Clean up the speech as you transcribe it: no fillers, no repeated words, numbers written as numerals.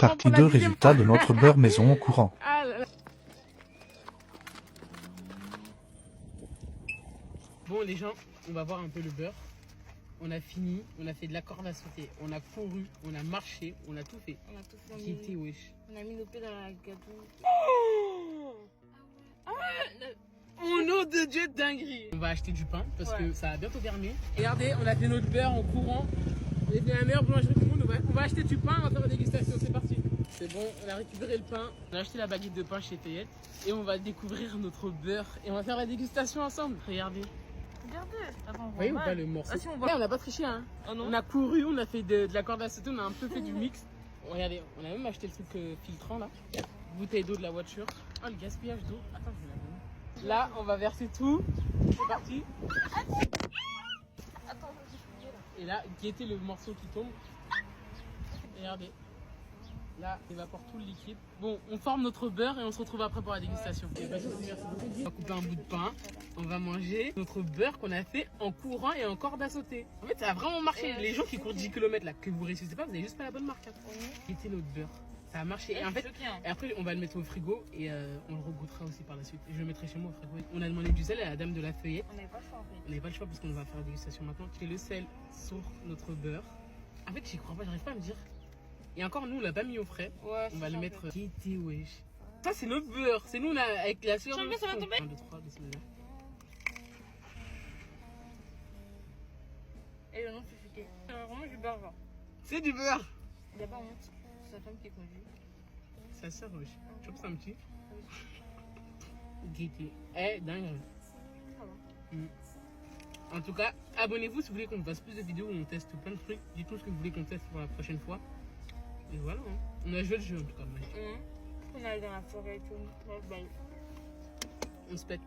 Partie 2, résultat de notre beurre maison au courant. Ah là là. Bon les gens, on va voir un peu le beurre. On a fini, on a fait de la corde à sauter, on a couru, on a marché, on a tout fait. On a tout fait. Qui était wesh. On a mis nos pieds dans la gâteau. Oh, au nom de Dieu, dinguerie. On va acheter du pain parce que ça va bientôt fermer. Regardez, on a fait notre beurre en courant. On est la meilleure boulangerie du monde. On va acheter du pain, on va faire une dégustation. C'est parti. C'est bon, on a récupéré le pain. On a acheté la baguette de pain chez Tayette. Et on va découvrir notre beurre. Et on va faire la dégustation ensemble. Regardez. Regardez. Attends, Vous voyez ou pas le morceau? Ah si, on Ouais, voit. on n'a pas triché hein. Oh non. On a couru, on a fait de la corde à sauter, on a un peu fait du mix. Regardez, on a même acheté le truc filtrant là. Bouteille d'eau de la voiture. Oh le gaspillage d'eau. Attends, je vais la donner. Là, on va verser tout. C'est parti. Attends, je vais fouiller là. Et là, guettez le morceau qui tombe. Regardez. Là, il évapore tout le liquide. Bon, on forme notre beurre et on se retrouve après pour la dégustation. Et merci beaucoup. On va couper un bout de pain. On va manger notre beurre qu'on a fait en courant et en corde à sauter. En fait, ça a vraiment marché. Les gens qui courent 10 km là, que vous réussissez pas, vous avez juste pas la bonne marque. Hein. Guettez notre beurre. Ça a marché. Et en fait, et après, on va le mettre au frigo et on le regoutera aussi par la suite. Et je le mettrai chez moi au frigo. On a demandé du sel à la dame de la feuillette. On n'avait pas le choix en fait. On n'avait pas le choix parce qu'on va faire la dégustation maintenant. Et le sel sur notre beurre. En fait, j'y crois pas, j'arrive pas à me dire. Et encore, nous, on l'a pas mis au frais. Ouais, On va le mettre. Kété, wesh. Ça, c'est notre beurre. C'est nous, on a, avec la sueur. Champion, ça va tomber. 1, 2, 3, bismillah. Et le nom fufuté. C'est vraiment du beurre genre. C'est du beurre. Il n'y a pas honte. C'est sa femme qui conduit. Ça sert, wesh. Tu vois, c'est un petit. Kété. Eh, dingue. Ça va. En tout cas, abonnez-vous si vous voulez qu'on fasse plus de vidéos où on teste plein de trucs. Dites-nous ce que vous voulez qu'on teste pour la prochaine fois. Et voilà. Hein. On a joué le jeu en tout cas. On allait dans la forêt et tout. Ouais, bye. On se pète.